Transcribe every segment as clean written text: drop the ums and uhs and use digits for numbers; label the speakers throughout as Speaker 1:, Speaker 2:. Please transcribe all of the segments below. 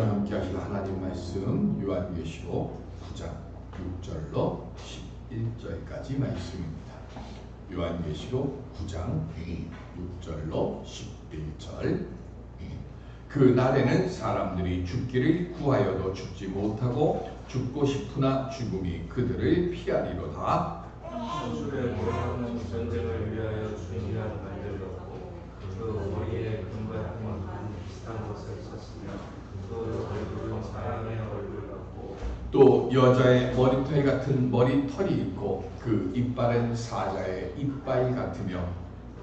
Speaker 1: 함께 하실 하나님 말씀 요한계시록 9장 6절로 11절까지 말씀입니다. 요한계시록 9장 6절로 11절. 그 날에는 사람들이 죽기를 구하여도 죽지 못하고 죽고 싶으나 죽음이 그들을 피하리로다.
Speaker 2: 주의 모든 전쟁을 위하여 준비한 말들이었고 그 머리에 금과 흰 비슷한 것을 썼으며 그 얼굴은 사람의 얼굴 같고
Speaker 1: 또 여자의 머리털 같은 머리털이 있고 그 이빨은 사자의 이빨 같으며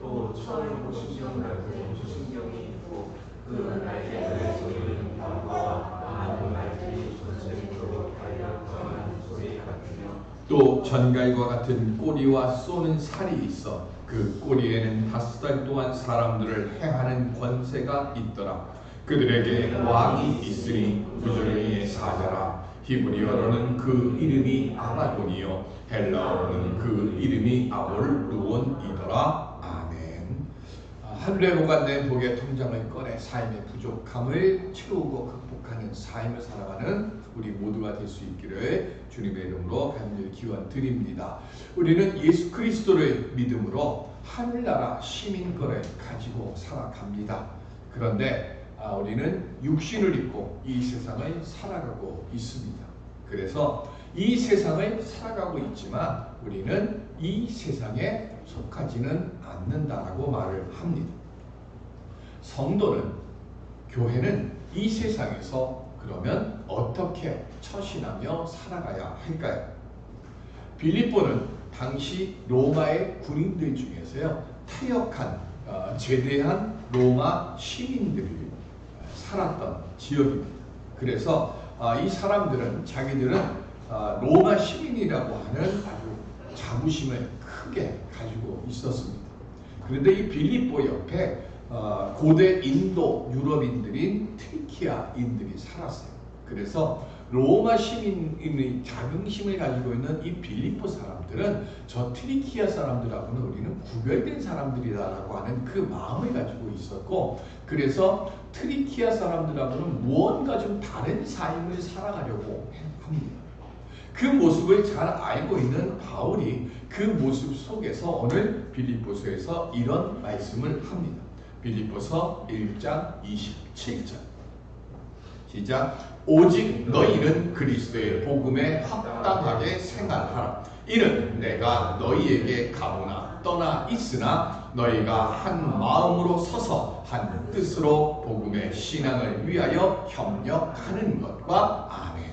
Speaker 2: 또 처음 신경 같은 신경이 있고 그 날개들의 소리는 광과 많은 말들이 전쟁으로 달려가는 소리 같으며
Speaker 1: 또 전갈과 같은 꼬리와 쏘는 살이 있어 그 꼬리에는 5달 동안 사람들을 해하는 권세가 있더라. 그들에게 왕이 있으니 부조리의 사자라. 히브리어로는 그 이름이 아바돈이요 헬라어로는 그 이름이 아볼루온이더라. 아멘. 하늘에 보관된 복의 통장을 꺼내 삶의 부족함을 채우고 극복하는 삶을 살아가는 우리 모두가 될 수 있기를 주님의 이름으로 간절히 기원 드립니다. 우리는 예수 그리스도를 믿음으로 하늘나라 시민권을 가지고 살아갑니다. 그런데 우리는 육신을 입고 이 세상을 살아가고 있습니다. 그래서 이 세상을 살아가고 있지만 우리는 이 세상에 속하지는 않는다라고 말을 합니다. 성도는, 교회는 이 세상에서 그러면 어떻게 처신하며 살아가야 할까요? 빌립보는 당시 로마의 군인들 중에서요 타역한 제대한 로마 시민들이 살았던 지역입니다. 그래서 이 사람들은 자기들은 로마 시민이라고 하는 아주 자부심을 크게 가지고 있었습니다. 그런데 이 빌립보 옆에 고대 인도 유럽인들인 트리키아인들이 살았어요. 그래서 로마 시민의 자긍심을 가지고 있는 이 빌립보 사람들은 저 트리키아 사람들하고는 우리는 구별된 사람들이다라고 하는 그 마음을 가지고 있었고, 그래서 트리키아 사람들하고는 무언가 좀 다른 삶을 살아가려고 합니다. 그 모습을 잘 알고 있는 바울이 그 모습 속에서 오늘 빌립보서에서 이런 말씀을 합니다. 빌립보서 1장 27절 시작. 오직 너희는 그리스도의 복음에 합당하게 생활하라. 이는 내가 너희에게 가보나 떠나 있으나 너희가 한 마음으로 서서 한 뜻으로 복음의 신앙을 위하여 협력하는 것과 아멘.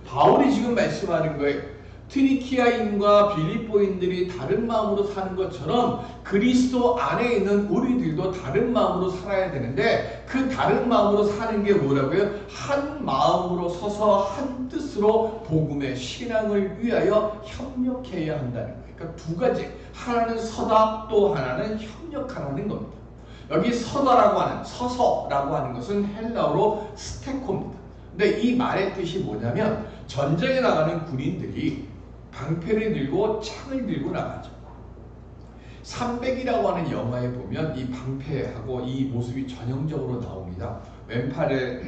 Speaker 1: 바울이 지금 말씀하는 거예요. 트리키아인과 빌립보인들이 다른 마음으로 사는 것처럼 그리스도 안에 있는 우리들도 다른 마음으로 살아야 되는데, 그 다른 마음으로 사는 게 뭐라고요? 한 마음으로 서서 한 뜻으로 복음의 신앙을 위하여 협력해야 한다는 거예요. 그러니까 두 가지, 하나는 서다, 또 하나는 협력하라는 겁니다. 여기 서다라고 하는, 서서라고 하는 것은 헬라어로 스테코입니다. 근데 이 말의 뜻이 뭐냐면 전쟁에 나가는 군인들이 방패를 들고 창을 들고 나가죠. 300이라고 하는 영화에 보면 이 방패하고 이 모습이 전형적으로 나옵니다. 왼팔에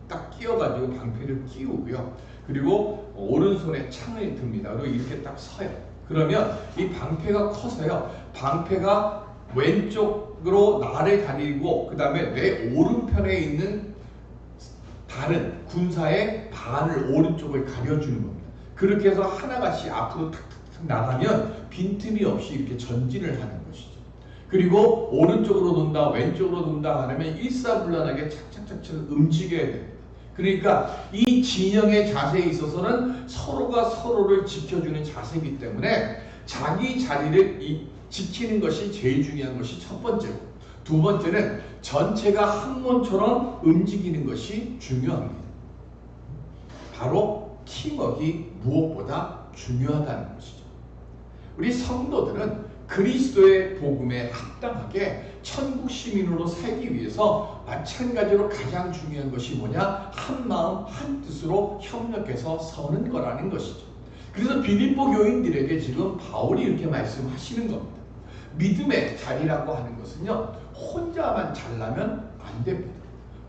Speaker 1: 딱 끼워가지고 방패를 끼우고요. 그리고 오른손에 창을 듭니다. 그리고 이렇게 딱 서요. 그러면 이 방패가 커서요. 방패가 왼쪽으로 나를 가리고 그 다음에 내 오른편에 있는 다른 군사의 반을 오른쪽을 가려주는 겁니다. 그렇게 해서 하나같이 앞으로 탁탁탁 나가면 빈틈이 없이 이렇게 전진을 하는 것이죠. 그리고 오른쪽으로 돈다, 왼쪽으로 돈다 하면 일사불란하게 착착착착 움직여야 됩니다. 그러니까 이 진영의 자세에 있어서는 서로가 서로를 지켜주는 자세이기 때문에 자기 자리를 지키는 것이 제일 중요한 것이 첫 번째고, 두 번째는 전체가 항몬처럼 움직이는 것이 중요합니다. 바로 팀워크가 무엇보다 중요하다는 것이죠. 우리 성도들은 그리스도의 복음에 합당하게 천국 시민으로 살기 위해서 마찬가지로 가장 중요한 것이 뭐냐? 한 마음 한 뜻으로 협력해서 서는 거라는 것이죠. 그래서 빌립보 교인들에게 지금 바울이 이렇게 말씀하시는 겁니다. 믿음의 자리라고 하는 것은요, 혼자만 잘나면 안 됩니다.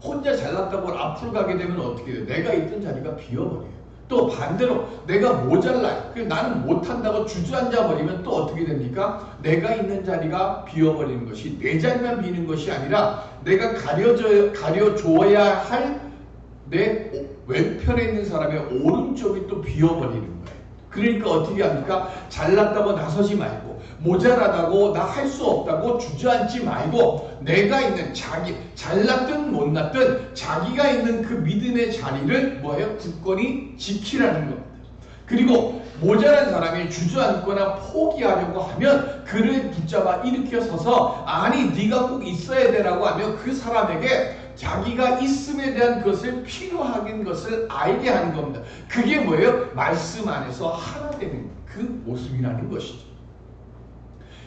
Speaker 1: 혼자 잘났다고 앞으로 가게 되면 어떻게 돼요? 내가 있던 자리가 비어버려요. 또 반대로 내가 모자라, 나는 못한다고 주저앉아 버리면 또 어떻게 됩니까? 내가 있는 자리가 비어버리는 것이 내 자리만 비는 것이 아니라 내가 가려줘야 할 내 왼편에 있는 사람의 오른쪽이 또 비어버리는 거예요. 그러니까 어떻게 합니까? 잘났다고 나서지 말고, 모자라다고 나 할 수 없다고 주저앉지 말고, 내가 있는 자기, 잘났든 못났든 자기가 있는 그 믿음의 자리를 뭐예요? 굳건히 지키라는 겁니다. 그리고 모자란 사람이 주저앉거나 포기하려고 하면 그를 붙잡아 일으켜 서서 아니 네가 꼭 있어야 되라고 하며 그 사람에게 자기가 있음에 대한 것을 필요한 것을 알게 하는 겁니다. 그게 뭐예요? 말씀 안에서 하나 되는 그 모습이라는 것이죠.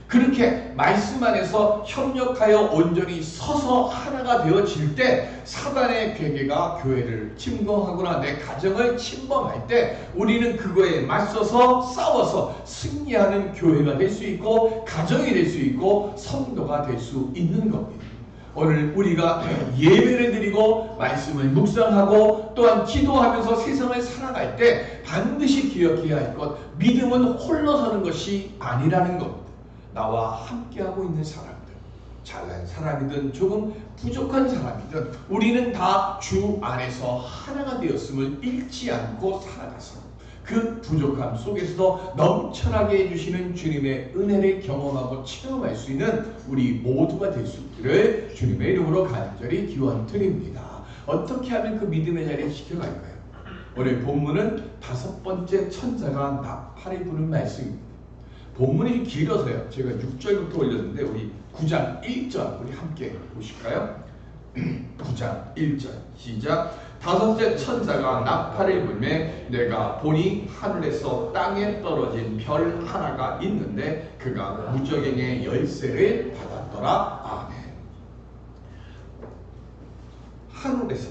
Speaker 1: 그렇게 말씀 안에서 협력하여 온전히 서서 하나가 되어질 때 사단의 괴계가 교회를 침공하거나 내 가정을 침범할 때 우리는 그거에 맞서서 싸워서 승리하는 교회가 될 수 있고 가정이 될 수 있고 성도가 될 수 있는 겁니다. 오늘 우리가 예배를 드리고 말씀을 묵상하고 또한 기도하면서 세상을 살아갈 때 반드시 기억해야 할 것, 믿음은 홀로 서는 것이 아니라는 겁니다. 나와 함께하고 있는 사람들, 잘난 사람이든 조금 부족한 사람이든 우리는 다 주 안에서 하나가 되었음을 잃지 않고 살아가서 그 부족함 속에서도 넘쳐나게 해주시는 주님의 은혜를 경험하고 체험할 수 있는 우리 모두가 될 수 있기를 주님의 이름으로 간절히 기원드립니다. 어떻게 하면 그 믿음의 자리에 지켜갈까요? 오늘 본문은 5번째 천사가 나팔을 부는 말씀입니다. 본문이 길어서요. 제가 6절부터 올렸는데 우리 9장 1절 우리 함께 보실까요? 9장 1절 시작. 5째 천사가 나팔을 불매 내가 보니 하늘에서 땅에 떨어진 별 하나가 있는데 그가 무저갱의 열쇠를 받았더라. 아멘. 하늘에서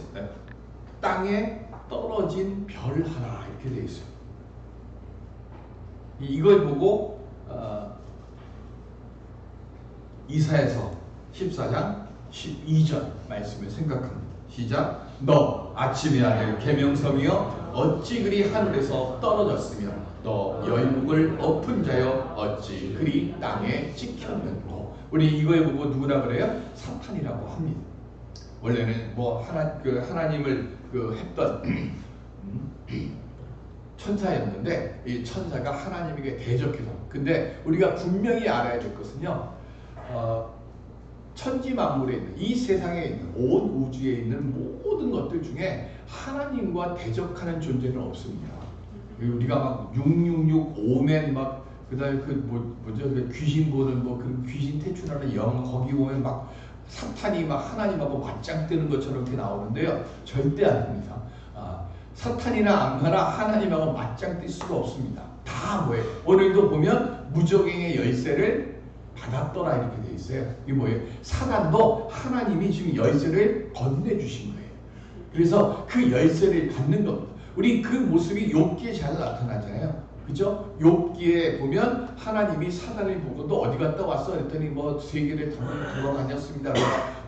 Speaker 1: 땅에 떨어진 별 하나 이렇게 되어 있어요. 이걸 보고 이사야서 14장 12절 말씀을 생각합니다. 시작. 너 아침의 아들 계명성이여 어찌 그리 하늘에서 떨어졌으며 너 열국을 엎은 자여 어찌 그리 땅에 찍혔는고. 우리 이거에 보고 누구라 그래요? 사탄이라고 합니다. 원래는 뭐 하나님을 했던 천사였는데 이 천사가 하나님에게 대적해서. 근데 우리가 분명히 알아야 될 것은요, 천지 만물에 있는 이 세상에 있는 온 우주에 있는 모든 것들 중에 하나님과 대적하는 존재는 없습니다. 우리가 막 666 오멘 막 그다음에 그 귀신 보는 그 귀신 퇴출하는 영화 거기 보면 막 사탄이 막 하나님하고 맞짱 뜨는 것처럼 이렇게 나오는데요, 절대 아닙니다. 사탄이나 악마나 하나님하고 맞짱 뜰 수가 없습니다. 다 뭐예요? 오늘도 보면 무저갱의 열쇠를 받았더라 이렇게 돼 있어요. 이게 뭐예요? 사단도 하나님이 지금 열쇠를 건네주신 거예요. 그래서 그 열쇠를 받는 겁니다. 우리 그 모습이 욥기에 잘 나타나잖아요. 그죠? 욥기에 보면 하나님이 사단을 보고 너 어디 갔다 왔어? 그랬더니 뭐 세계를 돌아다녔습니다.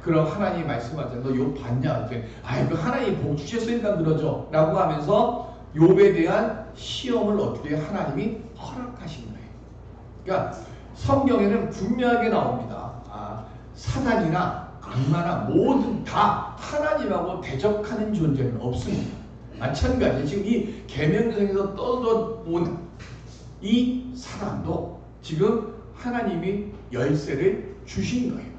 Speaker 1: 그럼 하나님이 말씀하잖아요. 너 욥 봤냐? 그랬더니 아이고 하나님이 복 주셨으니까 그러죠. 라고 하면서 욥에 대한 시험을 어떻게 하나님이 허락하신 거예요. 그러니까 성경에는 분명하게 나옵니다. 사단이나 악마나 모든 다 하나님하고 대적하는 존재는 없습니다. 마찬가지 지금 이 계명성에서 떠온 이 사람도 지금 하나님이 열쇠를 주신 거예요.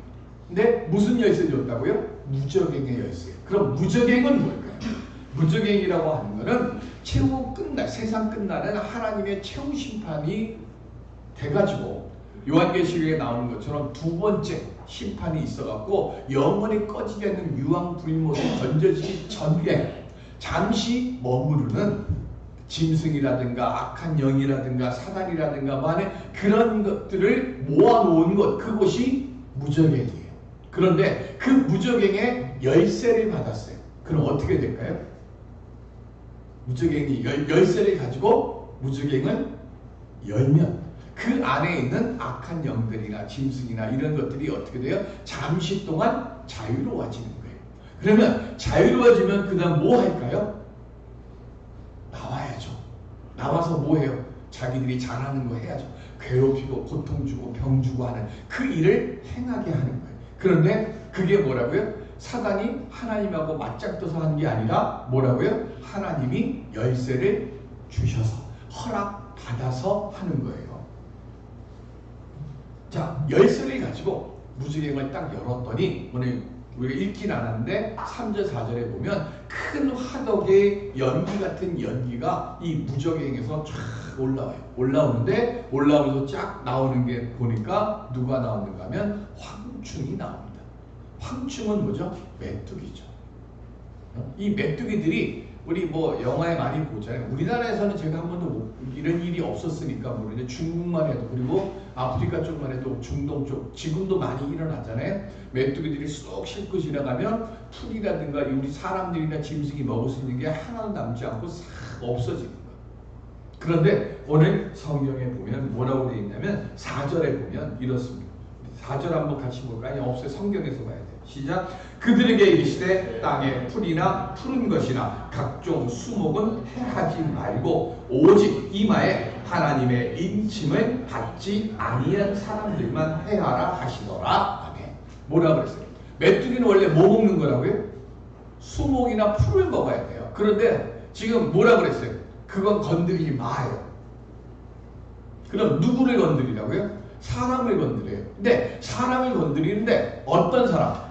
Speaker 1: 근데 무슨 열쇠를 줬다고요? 무저갱의 열쇠. 그럼 무저갱은 뭘까요? 무저갱이라고 하는 것은 세상 끝나는 하나님의 최후 심판이 돼가지고 요한계시록에 나오는 것처럼 두 번째 심판이 있어갖고 영원히 꺼지지 않는 유황불못이 던져지기 전에 잠시 머무르는 짐승이라든가 악한 영이라든가 사단이라든가 만에 그런 것들을 모아놓은 것, 그곳이 무저갱이에요. 그런데 그 무저갱의 열쇠를 받았어요. 그럼 어떻게 될까요? 무저갱이 열쇠를 가지고 무저갱을 열면 그 안에 있는 악한 영들이나 짐승이나 이런 것들이 어떻게 돼요? 잠시 동안 자유로워지는 거예요. 그러면 자유로워지면 그 다음 뭐 할까요? 나와야죠. 나와서 뭐 해요? 자기들이 잘하는 거 해야죠. 괴롭히고 고통 주고 병 주고 하는 그 일을 행하게 하는 거예요. 그런데 그게 뭐라고요? 사단이 하나님하고 맞짱떠서 하는 게 아니라 뭐라고요? 하나님이 열쇠를 주셔서 허락받아서 하는 거예요. 자, 열쇠를 가지고 무주행을 딱 열었더니 오늘 우리가 읽진 않았는데 3절 4절에 보면 큰 화덕의 연기 같은 연기가 이 무적행에서 쫙 올라와요. 올라오는데 올라오면서 쫙 나오는 게 보니까 누가 나오는가 하면 황충이 나옵니다. 황충은 뭐죠? 메뚜기죠. 이 메뚜기들이 우리 뭐 영화에 많이 보잖아요. 우리나라에서는 제가 한 번도 이런 일이 없었으니까 모르는데 중국만 해도 그리고 아프리카 쪽만 해도 중동 쪽 지금도 많이 일어나잖아요. 메뚜기들이 쏙 싣고 지나가면 풀이라든가 우리 사람들이나 짐승이 먹을 수 있는 게 하나도 남지 않고 싹 없어지는 거예요. 그런데 오늘 성경에 보면 뭐라고 되어 있냐면 4절에 보면 이렇습니다. 4절 한번 같이 볼까요? 없어요. 성경에서 봐야 돼요. 시작. 그들에게 이르시되 땅에 풀이나 푸른 것이나 각종 수목은 해하지 말고 오직 이마에 하나님의 인침을 받지 아니한 사람들만 해하라 하시더라. 아멘. 뭐라 그랬어요? 메뚜기는 원래 뭐 먹는 거라고요? 수목이나 풀을 먹어야 돼요. 그런데 지금 뭐라 그랬어요? 그건 건드리지 마요. 그럼 누구를 건드리라고요? 사람을 건드려요. 근데 사람을 건드리는데 어떤 사람?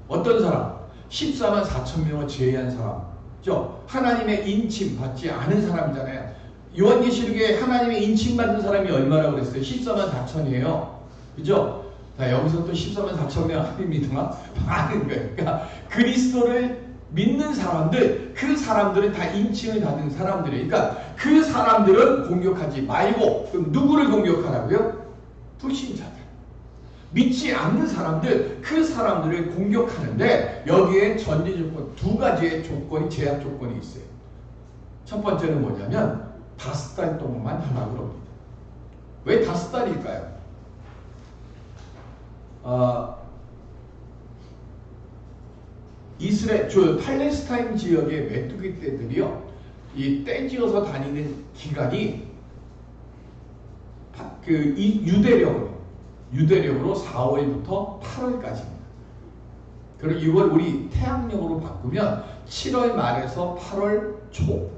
Speaker 1: 어떤 사람? 14만 4천 명을 제외한 사람죠. 하나님의 인침 받지 않은 사람이잖아요. 요한계시록에 하나님의 인침 받는 사람이 얼마라고 그랬어요? 14만 4천이에요. 그죠? 자, 여기서 또 14만 4천 명 아닙니다만 많은 거예요. 그러니까 그리스도를 믿는 사람들, 그 사람들은 다 인칭을 받은 사람들이에요. 그러니까 그 사람들은 공격하지 말고 그럼 누구를 공격하라고요? 불신자들. 믿지 않는 사람들, 그 사람들을 공격하는데 여기에 전제 조건, 두 가지의 조건이 제약 조건이 있어요. 첫 번째는 뭐냐면 5달 동안만 하라고 합니다. 왜 5달일까요? 이스라엘, 팔레스타인 지역의 메뚜기 떼들이요, 이 떼지어서 다니는 기간이 유대력으로 4월부터 8월까지입니다. 그리고 이걸 우리 태양력으로 바꾸면 7월 말에서 8월 초,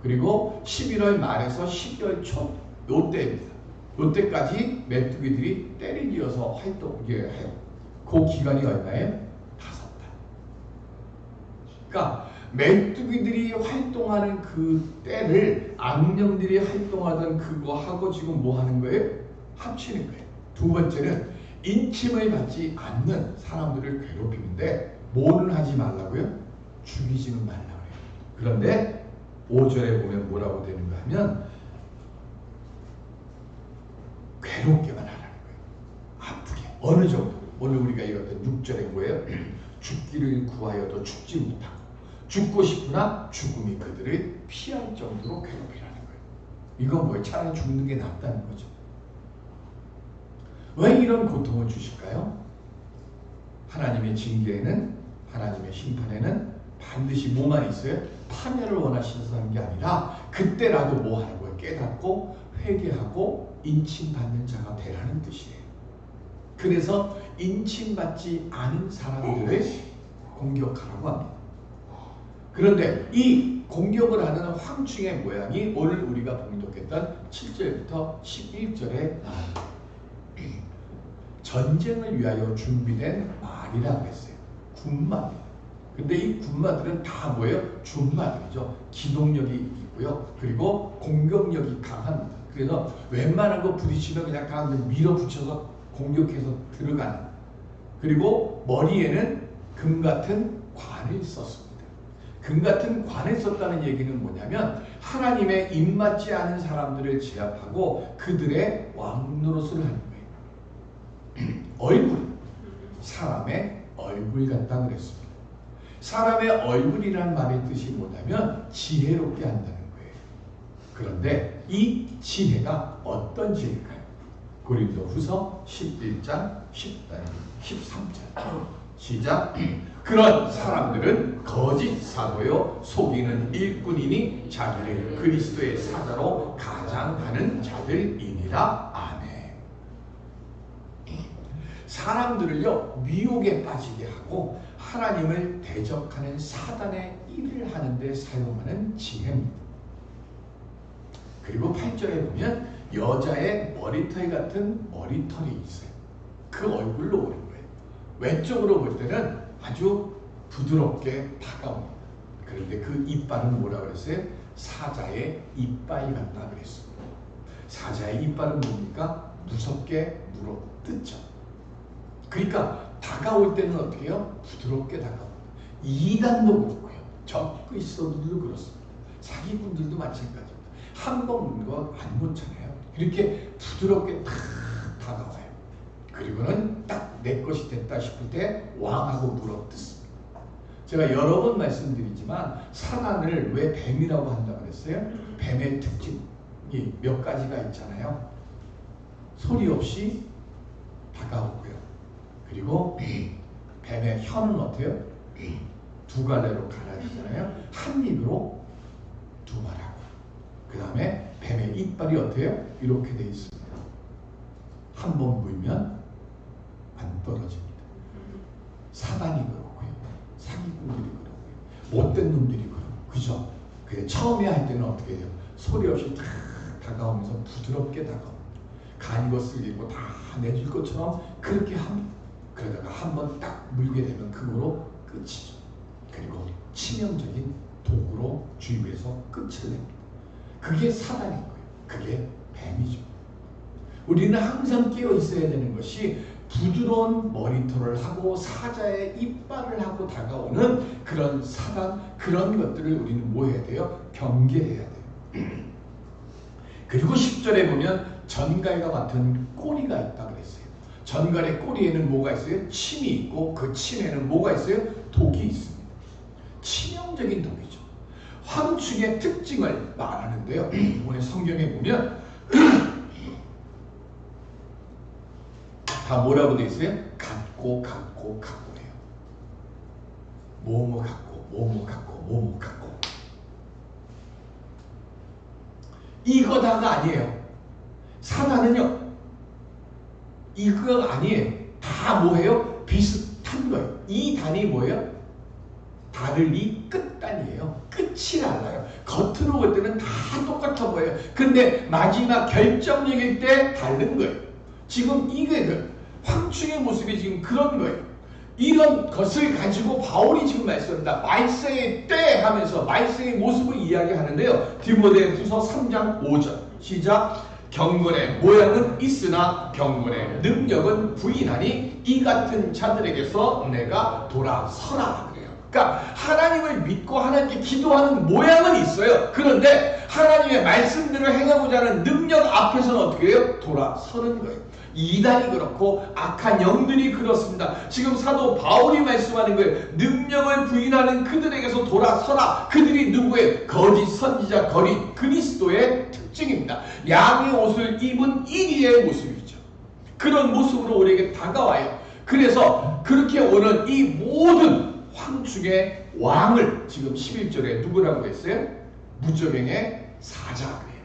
Speaker 1: 그리고 11월 말에서 12월 초, 요때입니다. 요때까지 메뚜기들이 떼를 지어서 활동해요. 그 기간이 얼마예요? 5달. 그러니까 메뚜기들이 활동하는 그 때를 악령들이 활동하던 그거하고 지금 뭐 하는 거예요? 합치는 거예요. 두 번째는 인침을 받지 않는 사람들을 괴롭히는데 뭐는 하지 말라고요? 죽이지는 말라고 해요. 그런데 5절에 보면 뭐라고 되는가 하면 괴롭게만 하라는 거예요. 아프게. 어느 정도? 오늘 우리가 읽었던 6절에 뭐예요? 죽기를 구하여도 죽지 못하고 죽고 싶으나 죽음이 그들을 피할 정도로 괴롭히라는 거예요. 이건 뭐예요? 차라리 죽는 게 낫다는 거죠. 왜 이런 고통을 주실까요? 하나님의 징계에는, 하나님의 심판에는 반드시 뭐만 있어요? 파멸을 원하셔서 하는 게 아니라 그때라도 뭐 하는 거예요? 깨닫고 회개하고 인침받는 자가 되라는 뜻이에요. 그래서 인침받지 않은 사람들을 공격하라고 합니다. 그런데 이 공격을 하는 황충의 모양이 오늘 우리가 봉독했던 7절부터 11절에 나옵니다. 전쟁을 위하여 준비된 말이라고 했어요. 군마입니다. 근데 이 군마들은 다 뭐예요? 준마들이죠. 기동력이 있고요. 그리고 공격력이 강합니다. 그래서 웬만한 거 부딪히면 그냥 다 밀어붙여서 공격해서 들어가는. 그리고 머리에는 금 같은 관을 썼습니다. 금 같은 관을 썼다는 얘기는 뭐냐면 하나님의 입맞지 않은 사람들을 제압하고 그들의 왕 노릇을 하는 거예요. 얼굴, 사람의 얼굴 같다고 그랬습니다. 사람의 얼굴이라는 말의 뜻이 뭐냐면 지혜롭게 한다는 거예요. 그런데 이 지혜가 어떤 지혜일까요? 고린도후서 11장 13절 시작. 그런 사람들은 거짓 사도요 속이는 일꾼이니 자기를 그리스도의 사자로 가장하는 자들이니라. 아멘. 사람들을요 미혹에 빠지게 하고 하나님을 대적하는 사단의 일을 하는데 사용하는 지혜입니다. 그리고 8절에 보면 여자의 머리털 같은 머리털이 있어요. 그 얼굴로 오는 거예요. 왼쪽으로 볼 때는 아주 부드럽게 다가옵니다. 그런데 그 이빨은 뭐라 그랬어요? 사자의 이빨 같다 그랬습니다. 사자의 이빨은 뭡니까? 무섭게 물어뜯죠. 그러니까 다가올 때는 어떻게 해요? 부드럽게 다가옵니다. 이단도 그렇고요. 적그리스도들도 그렇습니다. 사기꾼들도 마찬가지입니다. 한 번 묻는 거 안 놓잖아요. 이렇게 부드럽게 탁 다가와요. 그리고는 딱 내 것이 됐다 싶을 때 왕하고 물어뜯습니다. 제가 여러 번 말씀드리지만 사단을 왜 뱀이라고 한다고 그랬어요? 뱀의 특징이 몇 가지가 있잖아요. 소리 없이 다가오고요. 그리고 뱀의 혀는 어때요? 두 갈래로 갈라지잖아요. 한 입으로 두 말하고. 그 다음에 뱀의 이빨이 어때요? 이렇게 돼 있습니다. 한 번 물면 안 떨어집니다. 사단이 그렇고요. 사기꾼들이 그렇고요. 못된 놈들이 그렇고. 그죠? 그래, 처음에 할 때는 어떻게 해요? 소리 없이 다 다가오면서 부드럽게 다가옵니다. 간 거 쓸리고 다 내줄 것처럼 그렇게 합니다. 그러다가 한 번 딱 물게 되면 그거로 끝이죠. 그리고 치명적인 도구로 주입해서 끝을 냅니다. 그게 사단인 거예요. 그게 뱀이죠. 우리는 항상 깨어 있어야 되는 것이 부드러운 머리털을 하고 사자의 이빨을 하고 다가오는 그런 사단, 그런 것들을 우리는 뭐 해야 돼요? 경계해야 돼요. 그리고 10절에 보면 전갈과 같은 꼬리가 있다 그랬어요. 전갈의 꼬리에는 뭐가 있어요? 침이 있고 그 침에는 뭐가 있어요? 독이 있습니다. 치명적인 독이죠. 황충의 특징을 말하는데요. 오늘 성경에 보면 다 뭐라고 되어 있어요? 같고 해요. 뭐뭐 같고. 이거 다가 아니에요. 사단은요, 이거가 아니에요. 다 뭐예요? 비슷한 거예요. 이 단이 뭐예요? 다를 이 끝단이에요. 끝이 달라요. 겉으로 볼 때는 다 똑같아 보여요. 근데 마지막 결정력일 때 다른 거예요. 지금 이게 황충의 모습이 지금 그런 거예요. 이런 것을 가지고 바울이 지금 말씀합니다. 말세의 때 하면서 말세의 모습을 이야기하는데요. 디모데후서 3장 5절 시작. 경건의 모양은 있으나 경건의 능력은 부인하니 이 같은 자들에게서 내가 돌아서라 그래요. 그러니까 하나님을 믿고 하나님께 기도하는 모양은 있어요. 그런데 하나님의 말씀대로 행하고자 하는 능력 앞에서는 어떻게 해요? 돌아서는 거예요. 이단이 그렇고 악한 영들이 그렇습니다. 지금 사도 바울이 말씀하는 거예요. 능력을 부인하는 그들에게서 돌아서라. 그들이 누구의? 거짓 선지자 거짓 그리스도의 특징입니다. 양의 옷을 입은 이리의 모습이죠. 그런 모습으로 우리에게 다가와요. 그래서 그렇게 오는 이 모든 황충의 왕을 지금 11절에 누구라고 했어요? 무저갱의 사자예요.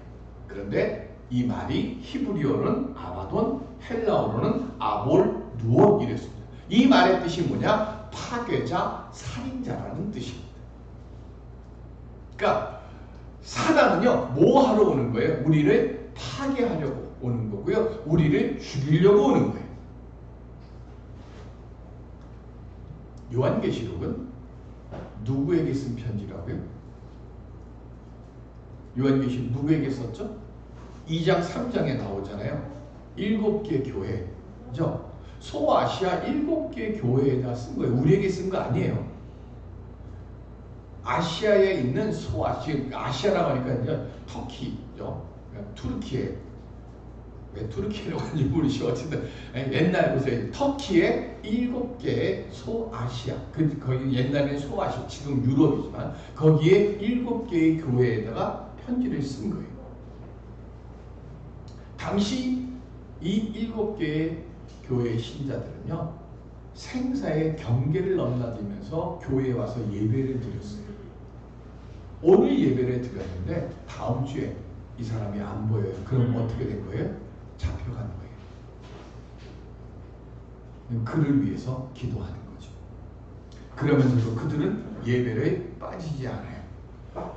Speaker 1: 그런데 이 말이 히브리어는 아바돈, 헬라어로는 아볼 누온 이랬습니다. 이 말의 뜻이 뭐냐? 파괴자, 살인자라는 뜻입니다. 그러니까 사단은요, 뭐 하러 오는 거예요? 우리를 파괴하려고 오는 거고요. 우리를 죽이려고 오는 거예요. 요한계시록은 누구에게 쓴 편지라고요? 요한계시록 누구에게 썼죠? 2장 3장에 나오잖아요. 7개 교회죠. 소아시아 7개 교회에다 쓴 거예요. 우리에게 쓴 거 아니에요. 아시아에 있는 아시아라고 하니까 이제 터키죠. 투르키에 왜 투르키라고 하는지 모르시고 어쨌든 옛날 보세요. 터키의 7개의 소아시아 거기 옛날에는 소아시아 지금 유럽이지만 거기에 7개의 교회에다가 편지를 쓴 거예요. 당시 이 7개의 교회의 신자들은요 생사의 경계를 넘나들면서 교회에 와서 예배를 드렸어요. 오늘 예배를 드렸는데 다음 주에 이 사람이 안 보여요. 그럼 어떻게 된 거예요? 잡혀가는 거예요. 그를 위해서 기도하는 거죠. 그러면서도 그들은 예배를 빠지지 않아요.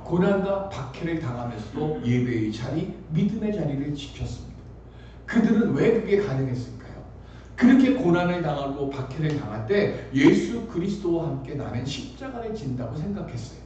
Speaker 1: 고난과 박해를 당하면서도 예배의 자리, 믿음의 자리를 지켰습니다. 그들은 왜 그게 가능했을까요? 그렇게 고난을 당하고 박해를 당할 때 예수 그리스도와 함께 나는 십자가를 진다고 생각했어요.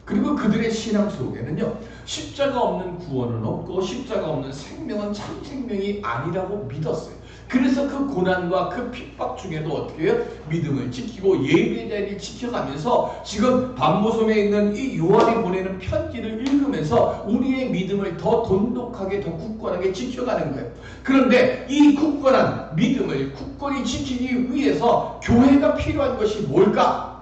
Speaker 1: 그리고 그들의 신앙 속에는요, 십자가 없는 구원은 없고 십자가 없는 생명은 참 생명이 아니라고 믿었어요. 그래서 그 고난과 그 핍박 중에도 어떻게 해요? 믿음을 지키고 예배 자리를 지켜가면서 지금 반모섬에 있는 이 요한이 보내는 편지를 읽으면서 우리의 믿음을 더 돈독하게 더 굳건하게 지켜가는 거예요. 그런데 이 굳건한 믿음을 굳건히 지키기 위해서 교회가 필요한 것이 뭘까?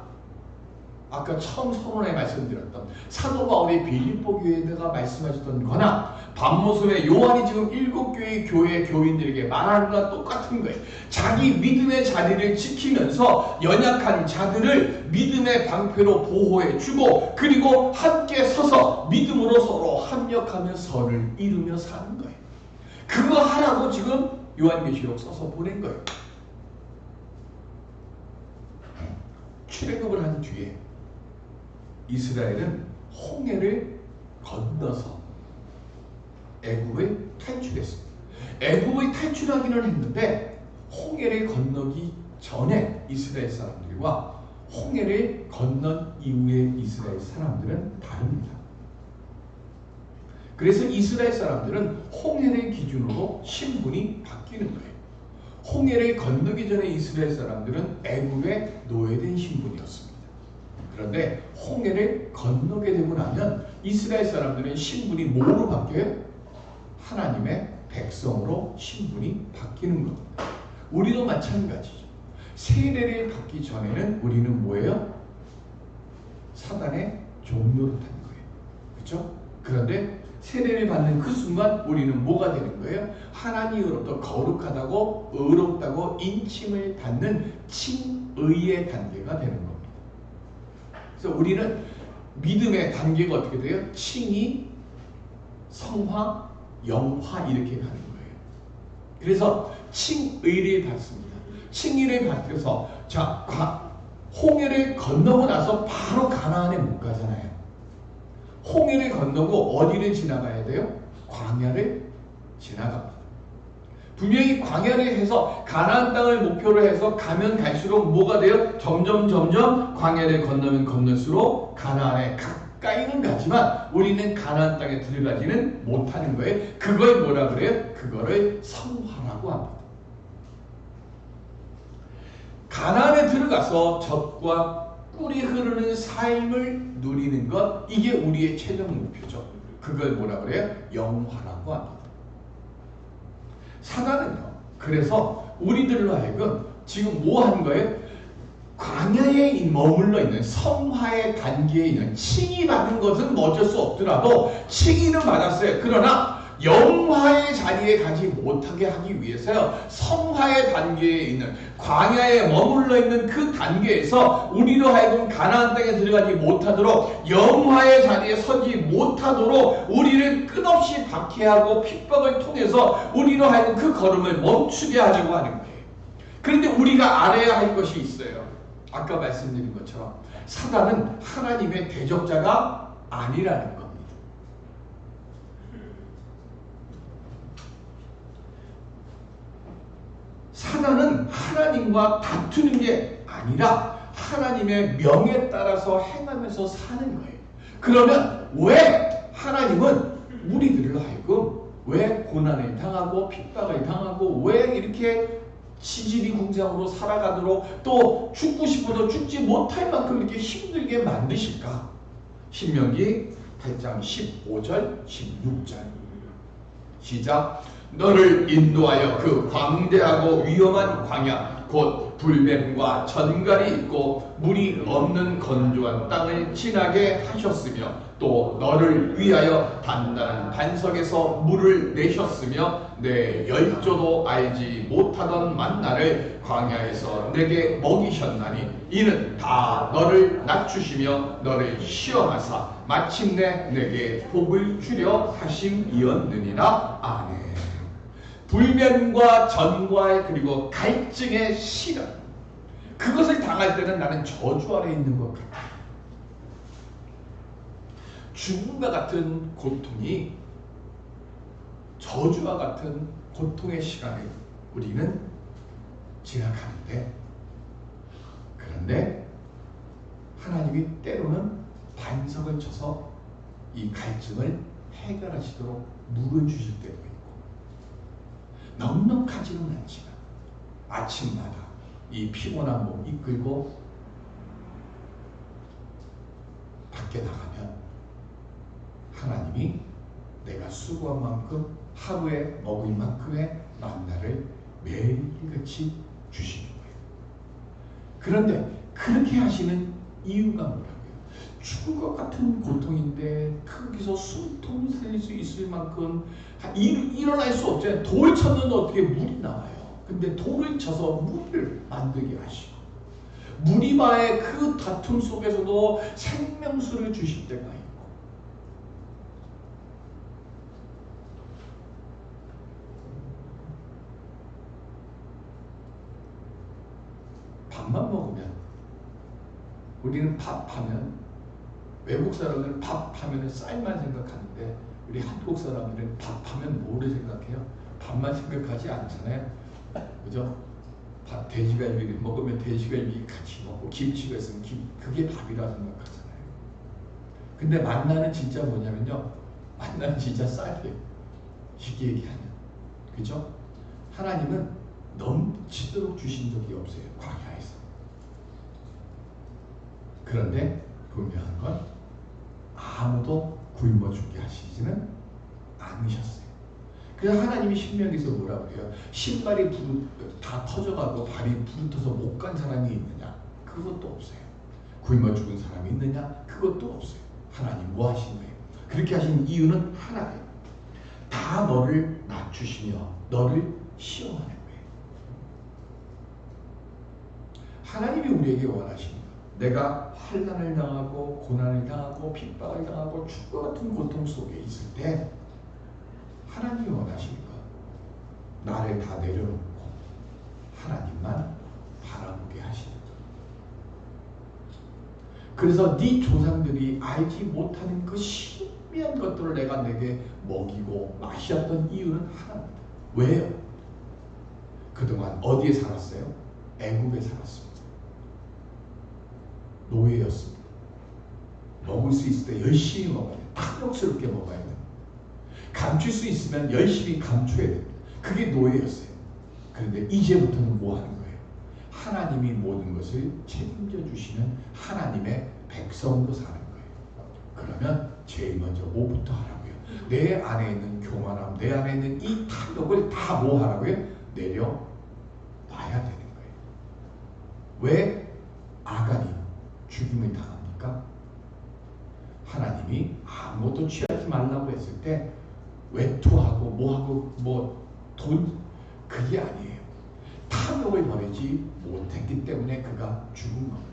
Speaker 1: 아까 처음 서론에 말씀드렸던 사도 바울이 빌립보 교회에다가 말씀하셨던 거나 반모섬의 요한이 지금 7교회의 교회 교인들에게 말하는 거와 똑같은 거예요. 자기 믿음의 자리를 지키면서 연약한 자들을 믿음의 방패로 보호해주고 그리고 함께 서서 믿음으로 서로 합력하며 선을 이루며 사는 거예요. 그거 하라고 지금 요한계시록 써서 보낸 거예요. 출애굽을 한 뒤에 이스라엘은 홍해를 건너서 애굽을 탈출했습니다. 애굽을 탈출하기는 했는데 홍해를 건너기 전에 이스라엘 사람들과 홍해를 건넌 이후의 이스라엘 사람들은 다릅니다. 그래서 이스라엘 사람들은 홍해를 기준으로 신분이 바뀌는 거예요. 홍해를 건너기 전에 이스라엘 사람들은 애굽에 노예된 신분이었습니다. 그런데 홍해를 건너게 되고 나면 이스라엘 사람들은 신분이 뭐로 바뀌어요? 하나님의 백성으로 신분이 바뀌는 겁니다. 우리도 마찬가지죠. 세례를 받기 전에는 우리는 뭐예요? 사단의 종노릇하는 거예요. 그렇죠? 그런데 세례를 받는 그 순간 우리는 뭐가 되는 거예요? 하나님으로부터 거룩하다고 의롭다고 인칭을 받는 칭의의 단계가 되는 겁니다. 그래서 우리는 믿음의 단계가 어떻게 돼요? 칭의, 성화, 영화 이렇게 가는 거예요. 그래서 칭의를 받습니다. 칭의를 받아서 자 홍해를 건너고 나서 바로 가나안에 못 가잖아요. 홍해를 건너고 어디를 지나가야 돼요? 광야를 지나갑니다. 분명히 광야를 해서 가나안 땅을 목표로 해서 가면 갈수록 뭐가 돼요? 점점 광야를 건너면 건널수록 가나안에 가까이는 가지만 우리는 가나안 땅에 들어가지는 못하는 거예요. 그걸 뭐라 그래요? 그거를 성화라고 합니다. 가나안에 들어가서 젖과 꿀이 흐르는 삶을 누리는 것, 이게 우리의 최종 목표죠. 그걸 뭐라 그래요? 영화라고 합니다. 사단은요, 그래서 우리들로 하여금 지금 뭐 하는 거예요? 광야에 머물러 있는 성화의 단계에 있는 칭의 받은 것은 어쩔 수 없더라도 칭의는 받았어요. 그러나 영화의 자리에 가지 못하게 하기 위해서요, 성화의 단계에 있는 광야에 머물러 있는 그 단계에서 우리로 하여금 가나안 땅에 들어가지 못하도록 영화의 자리에 서지 못하도록 우리를 끝없이 박해하고 핍박을 통해서 우리로 하여금 그 걸음을 멈추게 하려고 하는 거예요. 그런데 우리가 알아야 할 것이 있어요. 아까 말씀드린 것처럼 사단은 하나님의 대적자가 아니라는 겁니다. 사단은 하나님과 다투는 게 아니라 하나님의 명에 따라서 행하면서 사는 거예요. 그러면 왜 하나님은 우리들을 하여금 왜 고난을 당하고 핍박을 당하고 왜 이렇게 지질이 궁상으로 살아가도록 또 죽고 싶어도 죽지 못할 만큼 이렇게 힘들게 만드실까? 신명기 8장 15절 16절 시작. 너를 인도하여 그 광대하고 위험한 광야 곧 불뱀과 전갈이 있고 물이 없는 건조한 땅을 지나게 하셨으며 또 너를 위하여 단단한 반석에서 물을 내셨으며 내 열조도 알지 못하던 만나를 광야에서 내게 먹이셨나니 이는 다 너를 낮추시며 너를 시험하사 마침내 내게 복을 주려 하심이었느니라. 아멘. 불면과 전과 그리고 갈증의 시간, 그것을 당할 때는 나는 저주 아래 있는 것 같아. 죽음과 같은 고통이, 저주와 같은 고통의 시간을 우리는 지나가는데, 그런데 하나님이 때로는 반석을 쳐서 이 갈증을 해결하시도록 물을 주실 때도 있고, 넉넉하지는 않지만 아침마다 이 피곤한 몸 이끌고 밖에 나가면 하나님이 내가 수고한 만큼 하루에 먹을 만큼의 만나를 매일같이 주시는 거예요. 그런데 그렇게 하시는 이유가 뭐라고요? 죽을 것 같은 고통인데 거기서 숨통 살릴 수 있을 만큼 일어날 수 없잖아요. 돌 쳤는데 어떻게 물이 나와요? 근데 돌을 쳐서 물을 만들게 하시고 무리마의 그 다툼 속에서도 생명수를 주실 때가 있고, 밥만 먹으면, 우리는 밥하면, 외국 사람들은 밥하면 쌀만 생각하는데 우리 한국 사람들은 밥하면 뭐를 생각해요? 밥만 생각하지 않잖아요. 그죠? 밥, 돼지갈비를 먹으면 돼지갈비 같이 먹고 김치가 있으면 그게 밥이라 생각하잖아요. 근데 만나는 진짜 뭐냐면요, 만나는 진짜 쌀이에요. 쉽게 얘기하면. 그죠? 하나님은 넘치도록 주신 적이 없어요, 광야에서. 그런데 분명한 건 아무도 굶어 죽게 하시지는 않으셨어요. 그래서 하나님이 신명기에서 뭐라고 해요? 신발이 다 터져가고 발이 부르터서 못 간 사람이 있느냐? 그것도 없어요. 굶어 죽은 사람이 있느냐? 그것도 없어요. 하나님 뭐 하신 거예요? 그렇게 하신 이유는 하나예요. 다 너를 낮추시며 너를 시험하는 거예요. 하나님이 우리에게 원하십니다. 내가 환난을 당하고 고난을 당하고 핍박을 당하고 죽과 같은 고통 속에 있을 때 하나님이 원하십니까? 나를 다 내려놓고 하나님만 바라보게 하시는 거예요. 그래서 네 조상들이 알지 못하는 그 신비한 것들을 내가 내게 먹이고 마셨던 이유는 하나입니다. 왜요? 그동안 어디에 살았어요? 애굽에 살았습니다. 노예였습니다. 먹을 수 있을 때 열심히 먹어야 돼요. 탐욕스럽게 먹어야 돼요. 감출 수 있으면 열심히 감춰야 됩니다. 그게 노예였어요. 그런데 이제부터는 뭐 하는 거예요? 하나님이 모든 것을 책임져 주시는 하나님의 백성으로 사는 거예요. 그러면 제일 먼저 뭐부터 하라고요? 내 안에 있는 교만함, 내 안에 있는 이 탐욕을 다 뭐 하라고요? 내려놔야 되는 거예요. 왜 아간이 죽임을 당합니까? 하나님이 아무것도 취하지 말라고 했을 때 외투하고 뭐하고 돈, 그게 아니에요. 탐욕을 버리지 못했기 때문에 그가 죽은 겁니다.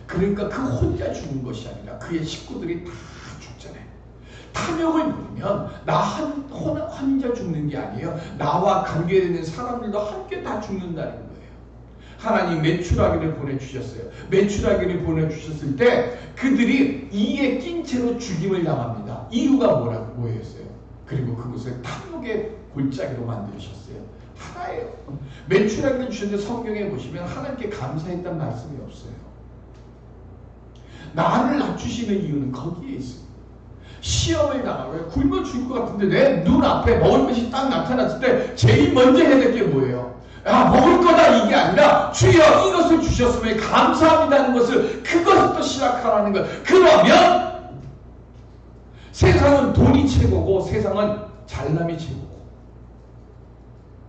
Speaker 1: 그러니까 그 혼자 죽은 것이 아니라 그의 식구들이 다 죽잖아요. 탐욕을 버리면 나 혼자 죽는 게 아니에요. 나와 관계되는 사람들도 함께 다 죽는다는 거예요. 하나님 메추라기를 보내주셨어요. 메추라기를 보내주셨을 때 그들이 이에 낀 채로 죽임을 당합니다. 이유가 뭐였어요? 그리고 그것을 탐욕의 골짜기로 만드셨어요. 하나예요. 메추라기를 주셨는데 성경에 보시면 하나님께 감사했다는 말씀이 없어요. 나를 낮추시는 이유는 거기에 있습니다. 시험을 당하고 굶어 죽을 것 같은데 내 눈앞에 먹을 것이 딱 나타났을 때 제일 먼저 해야 될 게 뭐예요? 야, 먹을 거다 이게 아니라 주여 이것을 주셨음에 감사합니다는 것을, 그것부터 시작하라는 것. 그러면 세상은 돈이 최고고 세상은 잘남이 최고고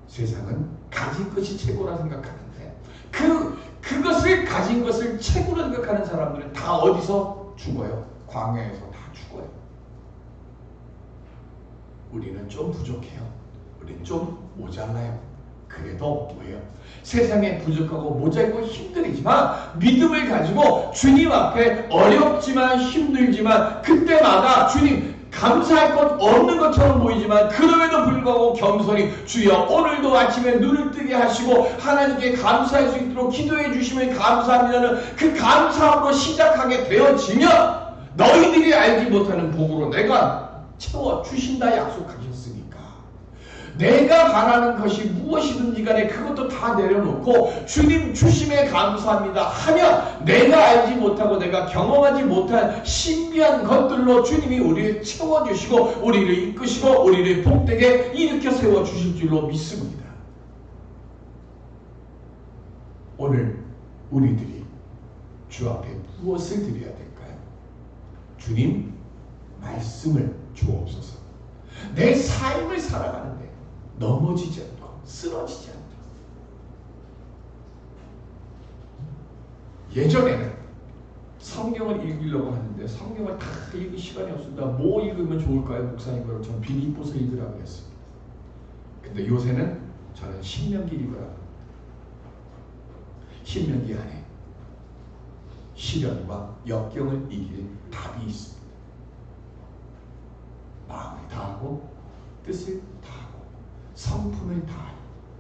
Speaker 1: 세상은 가진 것이 최고라 생각하는데 그것을 가진 것을 최고로 생각하는 사람들은 다 어디서 죽어요? 광야에서 다 죽어요. 우리는 좀 부족해요. 우리는 좀 모자라요. 그래도 뭐예요? 세상에 부족하고 모자라고 힘들지만 믿음을 가지고 주님 앞에 어렵지만 힘들지만 그때마다 주님 감사할 것 없는 것처럼 보이지만 그럼에도 불구하고 겸손히 주여 오늘도 아침에 눈을 뜨게 하시고 하나님께 감사할 수 있도록 기도해 주시면 감사합니다는 그 감사함으로 시작하게 되어지면 너희들이 알지 못하는 복으로 내가 채워주신다 약속하셨으니까 내가 바라는 것이 무엇이든지 간에 그것도 다 내려놓고 주님 주심에 감사합니다 하면 내가 알지 못하고 내가 경험하지 못한 신비한 것들로 주님이 우리를 채워주시고 우리를 이끄시고 우리를 복되게 일으켜 세워주실 줄로 믿습니다. 오늘 우리들이 주 앞에 무엇을 드려야 될까요? 주님 말씀을 주옵소서. 내 삶을 살아가는데 넘어지지 않고 쓰러지지 않도록. 예전에는 성경을 읽으려고 하는데 성경을 다 읽을 시간이 없습니다. 뭐 읽으면 좋을까요? 목사님, 저는 빌립보서 읽으라고 했습니다. 근데 요새는 저는 신명기 읽으라고. 신명기 안에 시련과 역경을 이길 답이 있습니다. 마음을 다하고 뜻을 다하고 성품을 다하여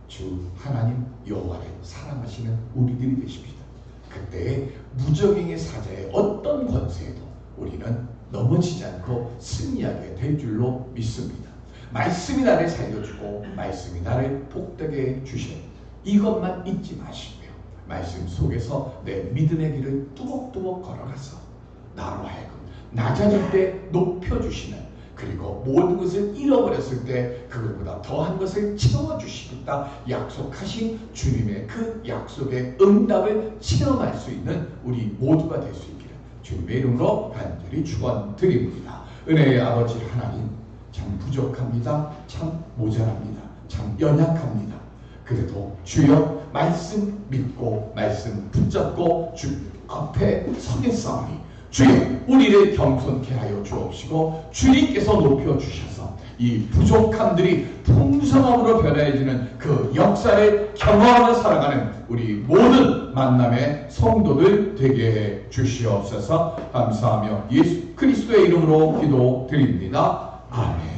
Speaker 1: 주 하나님 여호와를 사랑하시는 우리들이 되십시다. 그때의 무적행의 사자의 어떤 권세에도 우리는 넘어지지 않고 승리하게 될 줄로 믿습니다. 말씀이 나를 살려주고 말씀이 나를 복되게 해주셔. 이것만 잊지 마시고요. 말씀 속에서 내 믿음의 길을 뚜벅뚜벅 걸어가서 나로 하여금 낮아질 때 높여주시는 그리고 모든 것을 잃어버렸을 때 그것보다 더한 것을 채워주시겠다 약속하신 주님의 그 약속의 응답을 체험할 수 있는 우리 모두가 될 수 있기를 주님의 이름으로 간절히 축원드립니다. 은혜의 아버지 하나님, 참 부족합니다. 참 모자랍니다. 참 연약합니다. 그래도 주여 말씀 믿고 말씀 붙잡고 주 앞에 서겠사오니 주여 우리를 겸손케 하여 주옵시고 주님께서 높여주셔서 이 부족함들이 풍성함으로 변해지는 그 역사를 경험하며 살아가는 우리 모든 만남의 성도들 되게 해 주시옵소서. 감사하며 예수 그리스도의 이름으로 기도드립니다. 아멘.